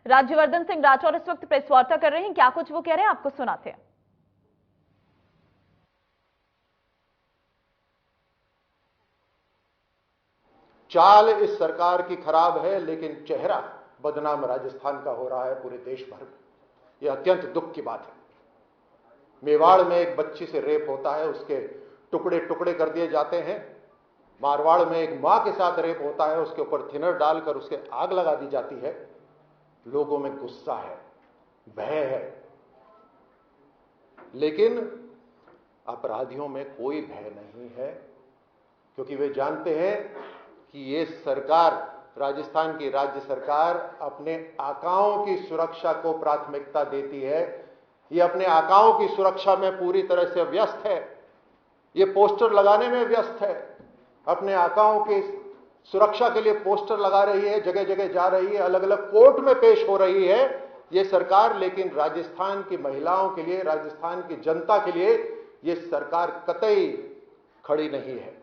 राज्यवर्धन सिंह राठौर इस वक्त प्रेस वार्ता कर रहे हैं, क्या कुछ वो कह रहे हैं आपको सुनाते हैं। चाल इस सरकार की खराब है, लेकिन चेहरा बदनाम राजस्थान का हो रहा है पूरे देश भर में। यह अत्यंत दुख की बात है। मेवाड़ में एक बच्ची से रेप होता है, उसके टुकड़े टुकड़े कर दिए जाते हैं। मारवाड़ में एक मां के साथ रेप होता है, उसके ऊपर थिनर डालकर उसके आग लगा दी जाती है। लोगों में गुस्सा है, भय है, लेकिन अपराधियों में कोई भय नहीं है, क्योंकि वे जानते हैं कि ये सरकार, राजस्थान की राज्य सरकार, अपने आकाओं की सुरक्षा को प्राथमिकता देती है। ये अपने आकाओं की सुरक्षा में पूरी तरह से व्यस्त है। ये पोस्टर लगाने में व्यस्त है, अपने आकाओं की सुरक्षा के लिए पोस्टर लगा रही है, जगह जगह जा रही है, अलग अलग कोर्ट में पेश हो रही है ये सरकार। लेकिन राजस्थान की महिलाओं के लिए, राजस्थान की जनता के लिए ये सरकार कतई खड़ी नहीं है।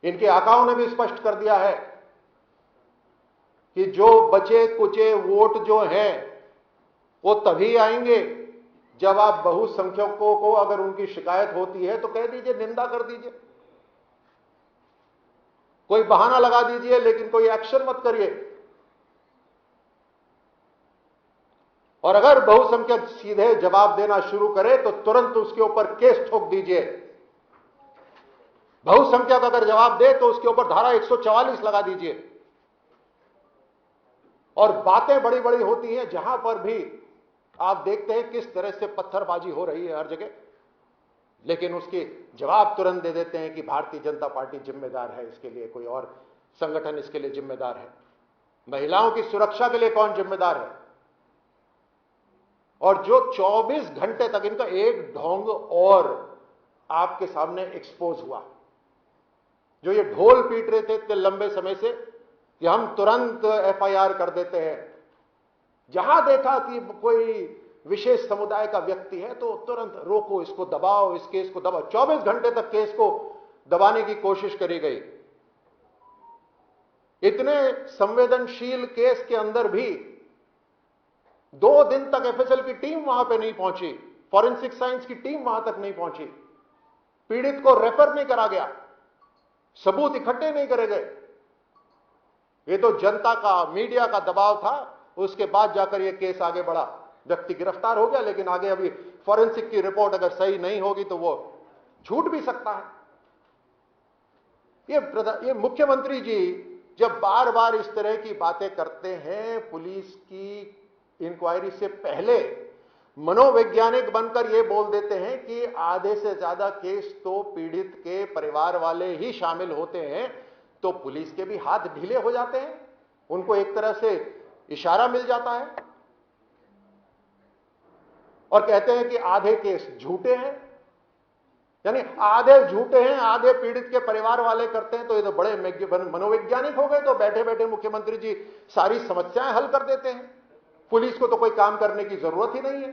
इनके आकाओं ने भी स्पष्ट कर दिया है कि जो बचे कुचे वोट जो हैं वो तभी आएंगे जब आप बहुसंख्यकों को, अगर उनकी शिकायत होती है तो कह दीजिए, निंदा कर दीजिए, कोई बहाना लगा दीजिए, लेकिन कोई एक्शन मत करिए। और अगर बहुसंख्यक सीधे जवाब देना शुरू करे तो तुरंत उसके ऊपर केस ठोक दीजिए। बहुसंख्यक अगर जवाब दे तो उसके ऊपर धारा 144 लगा दीजिए। और बातें बड़ी बड़ी होती हैं, जहां पर भी आप देखते हैं किस तरह से पत्थरबाजी हो रही है हर जगह, लेकिन उसके जवाब तुरंत दे देते हैं कि भारतीय जनता पार्टी जिम्मेदार है इसके लिए, कोई और संगठन इसके लिए जिम्मेदार है। महिलाओं की सुरक्षा के लिए कौन जिम्मेदार है? और जो 24 घंटे तक इनका एक ढोंग और आपके सामने एक्सपोज हुआ, जो ये ढोल पीट रहे थे इतने लंबे समय से कि हम तुरंत एफआईआर कर देते हैं, जहां देखा कि कोई विशेष समुदाय का व्यक्ति है तो तुरंत रोको, इसको दबाओ, इस केस को दबाओ। 24 घंटे तक केस को दबाने की कोशिश करी गई। इतने संवेदनशील केस के अंदर भी 2 दिन तक एफएसएल की टीम वहां पे नहीं पहुंची, फॉरेंसिक साइंस की टीम वहां तक नहीं पहुंची, पीड़ित को रेफर नहीं करा गया, सबूत इकट्ठे नहीं करे गए। ये तो जनता का, मीडिया का दबाव था। उसके बाद जाकर यह केस आगे बढ़ा, व्यक्ति गिरफ्तार हो गया, लेकिन आगे अभी फॉरेंसिक की रिपोर्ट अगर सही नहीं होगी तो वो छूट भी सकता है। ये मुख्यमंत्री जी जब बार बार इस तरह की बातें करते हैं, पुलिस की इंक्वायरी से पहले मनोवैज्ञानिक बनकर ये बोल देते हैं कि आधे से ज्यादा केस तो पीड़ित के परिवार वाले ही शामिल होते हैं, तो पुलिस के भी हाथ ढीले हो जाते हैं, उनको एक तरह से इशारा मिल जाता है और कहते हैं कि आधे केस झूठे हैं। यानी आधे झूठे हैं, आधे पीड़ित के परिवार वाले करते हैं, तो ये तो बड़े मनोवैज्ञानिक हो गए। तो बैठे बैठे मुख्यमंत्री जी सारी समस्याएं हल कर देते हैं, पुलिस को तो कोई काम करने की जरूरत ही नहीं है।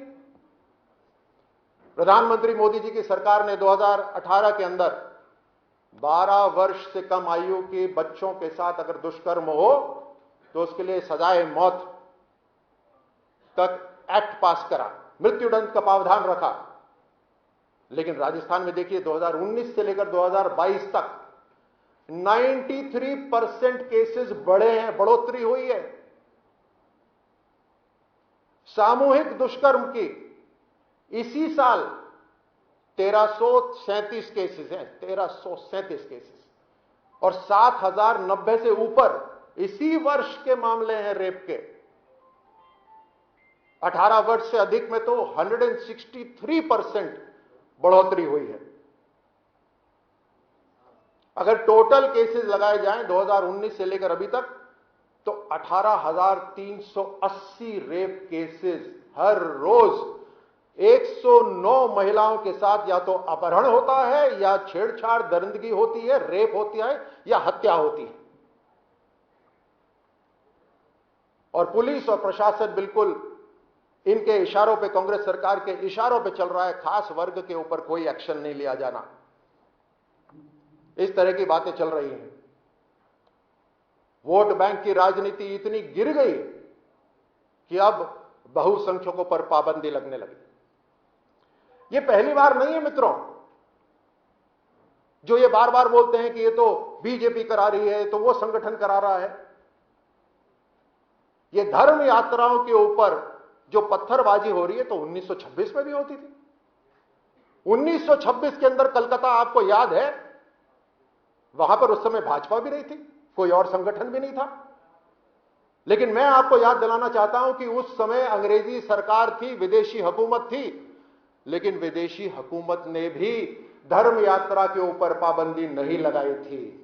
प्रधानमंत्री मोदी जी की सरकार ने 2018 के अंदर 12 वर्ष से कम आयु के बच्चों के साथ अगर दुष्कर्म हो तो उसके लिए सजाए मौत तक एक्ट पास करा, मृत्युदंड का प्रावधान रखा। लेकिन राजस्थान में देखिए 2019 से लेकर 2022 तक 93% केसेस बढ़े हैं, बढ़ोतरी हुई है। सामूहिक दुष्कर्म की इसी साल 1337 केसेस हैं, 1337 केसेस, और 7090 से ऊपर इसी वर्ष के मामले हैं रेप के। 18 वर्ष से अधिक में तो 163% बढ़ोतरी हुई है। अगर टोटल केसेस लगाए जाएं 2019 से लेकर अभी तक तो 18,380 रेप केसेस हर रोज 109 महिलाओं के साथ या तो अपहरण होता है, या छेड़छाड़, दरिंदगी होती है, रेप होती है, या हत्या होती है। और पुलिस और प्रशासन बिल्कुल इनके इशारों पे, कांग्रेस सरकार के इशारों पे चल रहा है। खास वर्ग के ऊपर कोई एक्शन नहीं लिया जाना, इस तरह की बातें चल रही हैं। वोट बैंक की राजनीति इतनी गिर गई कि अब बहुसंख्यकों पर पाबंदी लगने लगी। ये पहली बार नहीं है मित्रों, जो ये बार बार बोलते हैं कि ये तो बीजेपी करा रही है, तो वो संगठन करा रहा है। ये धर्म यात्राओं के ऊपर जो पत्थरबाजी हो रही है तो 1926 में भी होती थी। 1926 के अंदर कलकत्ता आपको याद है, वहां पर उस समय भाजपा भी नहीं थी, कोई और संगठन भी नहीं था। लेकिन मैं आपको याद दिलाना चाहता हूं कि उस समय अंग्रेजी सरकार थी, विदेशी हुकूमत थी, लेकिन विदेशी हुकूमत ने भी धर्म यात्रा के ऊपर पाबंदी नहीं लगाई थी।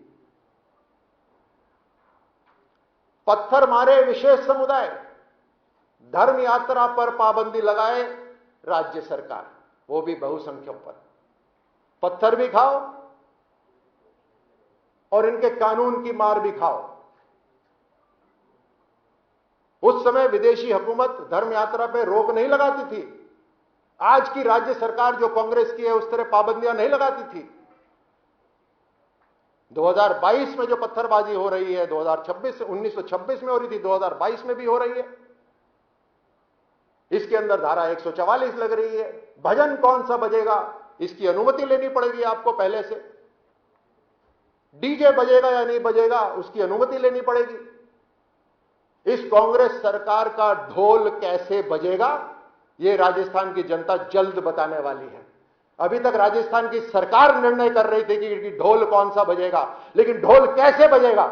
पत्थर मारे विशेष समुदाय, धर्म यात्रा पर पाबंदी लगाए राज्य सरकार, वो भी बहुसंख्यक पर। पत्थर भी खाओ और इनके कानून की मार भी खाओ। उस समय विदेशी हुकूमत धर्म यात्रा पर रोक नहीं लगाती थी। आज की राज्य सरकार जो कांग्रेस की है उस तरह पाबंदियां नहीं लगाती थी। 2022 में जो पत्थरबाजी हो रही है 1926 में हो रही थी, 2022 में भी हो रही है। इसके अंदर धारा 144 लग रही है। भजन कौन सा बजेगा इसकी अनुमति लेनी पड़ेगी आपको पहले से। डीजे बजेगा या नहीं बजेगा उसकी अनुमति लेनी पड़ेगी। इस कांग्रेस सरकार का ढोल कैसे बजेगा यह राजस्थान की जनता जल्द बताने वाली है। अभी तक राजस्थान की सरकार निर्णय कर रही थी कि ढोल कौन सा बजेगा, लेकिन ढोल कैसे बजेगा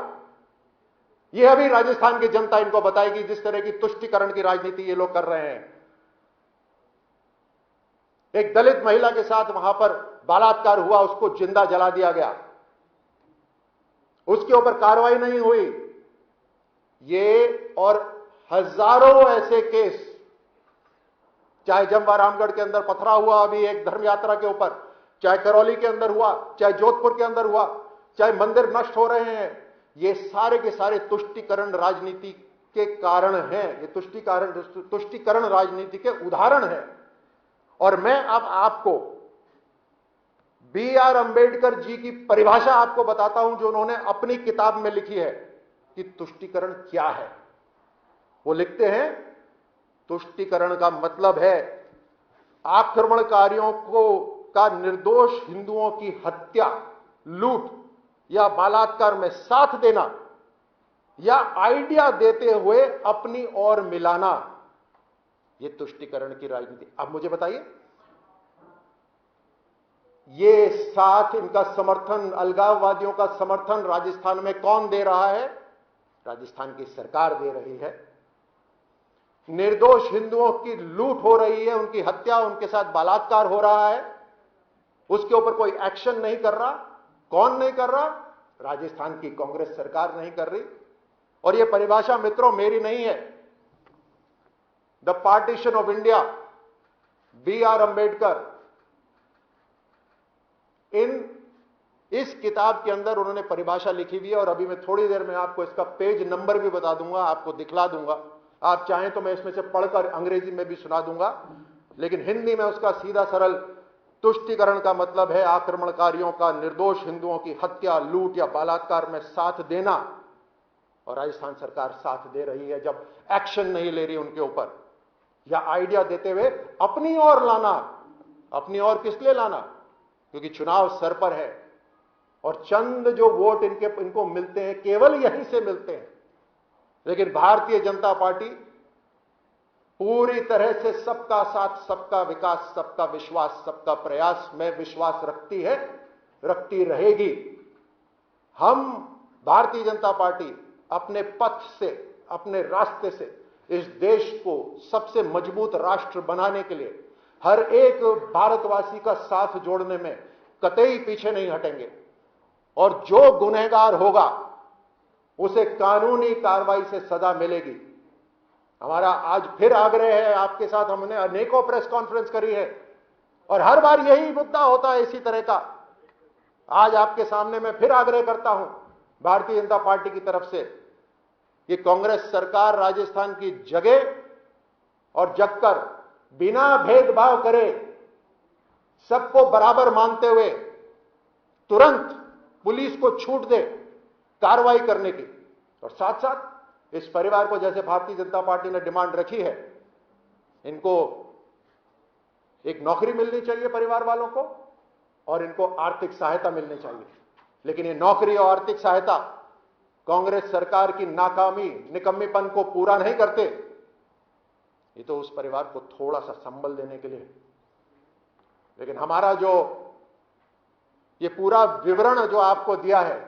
यह अभी राजस्थान की जनता इनको बताएगी। जिस तरह की तुष्टीकरण की राजनीति ये लोग कर रहे हैं। एक दलित महिला के साथ वहां पर बलात्कार हुआ, उसको जिंदा जला दिया गया, उसके ऊपर कार्रवाई नहीं हुई। ये और हजारों ऐसे केस, चाहे जमवा रामगढ़ के अंदर पथरा हुआ अभी एक धर्म यात्रा के ऊपर, चाहे करौली के अंदर हुआ, चाहे जोधपुर के अंदर हुआ, चाहे मंदिर नष्ट हो रहे हैं, ये सारे के सारे तुष्टीकरण राजनीति के कारण हैं। ये तुष्टीकरण राजनीति के उदाहरण हैं। और मैं अब आपको B.R. अंबेडकर जी की परिभाषा आपको बताता हूं जो उन्होंने अपनी किताब में लिखी है कि तुष्टीकरण क्या है। वो लिखते हैं, तुष्टीकरण का मतलब है आक्रमणकारियों का निर्दोष हिंदुओं की हत्या, लूट या बलात्कार में साथ देना या आइडिया देते हुए अपनी ओर मिलाना, यह तुष्टीकरण की राजनीति। अब मुझे बताइए, ये साथ इनका समर्थन, अलगाववादियों का समर्थन राजस्थान में कौन दे रहा है? राजस्थान की सरकार दे रही है। निर्दोष हिंदुओं की लूट हो रही है, उनकी हत्या, उनके साथ बलात्कार हो रहा है, उसके ऊपर कोई एक्शन नहीं कर रहा। कौन नहीं कर रहा? राजस्थान की कांग्रेस सरकार नहीं कर रही। और यह परिभाषा मित्रों मेरी नहीं है, the partition of India, B.R. Ambedkar, इस किताब के अंदर उन्होंने परिभाषा लिखी हुई है। और अभी मैं थोड़ी देर में आपको इसका पेज नंबर भी बता दूंगा, आपको दिखला दूंगा। आप चाहें तो मैं इसमें से पढ़कर अंग्रेजी में भी सुना दूंगा, लेकिन हिंदी में उसका सीधा सरल, तुष्टीकरण का मतलब है आक्रमणकारियों का निर्दोष हिंदुओं की हत्या, लूट या बलात्कार में साथ देना। और राजस्थान सरकार साथ दे रही है जब एक्शन नहीं ले रही उनके ऊपर, या आइडिया देते हुए अपनी ओर लाना। अपनी ओर किस लिए लाना? क्योंकि चुनाव सर पर है और चंद जो वोट इनको मिलते हैं केवल यहीं से मिलते हैं। लेकिन भारतीय जनता पार्टी पूरी तरह से सबका साथ, सबका विकास, सबका विश्वास, सबका प्रयास में विश्वास रखती है, रखती रहेगी। हम भारतीय जनता पार्टी अपने पथ से, अपने रास्ते से इस देश को सबसे मजबूत राष्ट्र बनाने के लिए हर एक भारतवासी का साथ जोड़ने में कतई पीछे नहीं हटेंगे। और जो गुनहगार होगा उसे कानूनी कार्रवाई से सजा मिलेगी। हमारा आज फिर आग्रह है आपके साथ, हमने अनेकों प्रेस कॉन्फ्रेंस करी है और हर बार यही मुद्दा होता है इसी तरह का। आज आपके सामने मैं फिर आग्रह करता हूं भारतीय जनता पार्टी की तरफ से कि कांग्रेस सरकार राजस्थान की जगह और जगकर बिना भेदभाव करे, सबको बराबर मानते हुए तुरंत पुलिस को छूट दे कार्रवाई करने की। और साथ साथ इस परिवार को, जैसे भारतीय जनता पार्टी ने डिमांड रखी है, इनको एक नौकरी मिलनी चाहिए परिवार वालों को, और इनको आर्थिक सहायता मिलनी चाहिए। लेकिन ये नौकरी और आर्थिक सहायता कांग्रेस सरकार की नाकामी, निकम्मीपन को पूरा नहीं करते। ये तो उस परिवार को थोड़ा सा संबल देने के लिए। लेकिन हमारा जो ये पूरा विवरण जो आपको दिया है,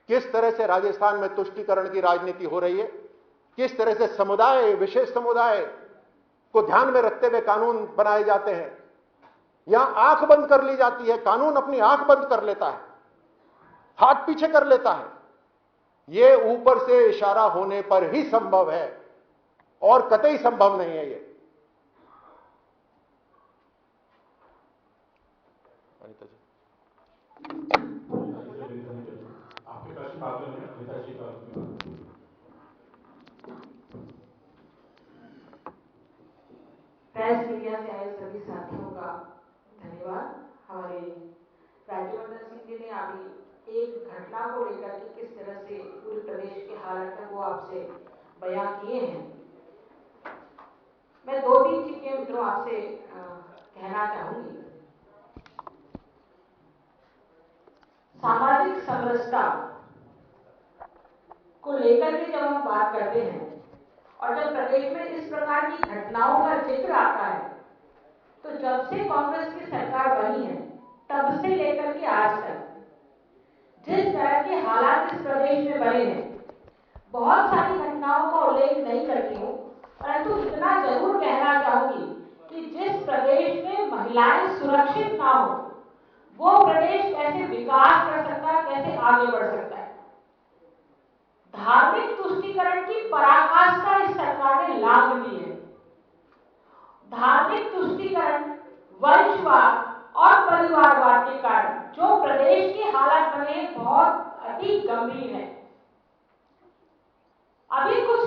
किस तरह से राजस्थान में तुष्टीकरण की राजनीति हो रही है, किस तरह से समुदाय, विशेष समुदाय को ध्यान में रखते हुए कानून बनाए जाते हैं, यहां आंख बंद कर ली जाती है, कानून अपनी आंख बंद कर लेता है, हाथ पीछे कर लेता है। यह ऊपर से इशारा होने पर ही संभव है और कतई संभव नहीं है। ये अनिता जी, आपके पास बात है अनिता जी का। प्रेस मीडिया से आए सभी साथियों का धन्यवाद। हमारे राज्यवर्धन सिंह जी ने अभी एक घटना को लेकर के किस तरह से पूरे प्रदेश के हालात है वो आपसे बयां किए हैं। मैं 2-3 चीजें मित्रों आपसे कहना चाहूंगी। सामाजिक समरसता को लेकर के जब हम बात करते हैं और जब प्रदेश में इस प्रकार की घटनाओं का जिक्र आता है, तो जब से कांग्रेस की सरकार बनी है तब से लेकर के आज तक जिस तरह के हालात इस प्रदेश में बने हैं, बहुत सारी घटनाओं का उल्लेख नहीं करती हूँ, परंतु इतना जरूर कहना चाहूंगी कि जिस प्रदेश में महिलाएं सुरक्षित ना हो, वो प्रदेश कैसे विकास कर सकता है, कैसे आगे बढ़ सकता है। धार्मिक तुष्टीकरण की पराकाष्ठा इस सरकार ने लांघ ली है। धार्मिक तुष्टीकरण, वंशवाद और परिवारवाद के कारण जो प्रदेश के हालात बने बहुत अति गंभीर है। अभी कुछ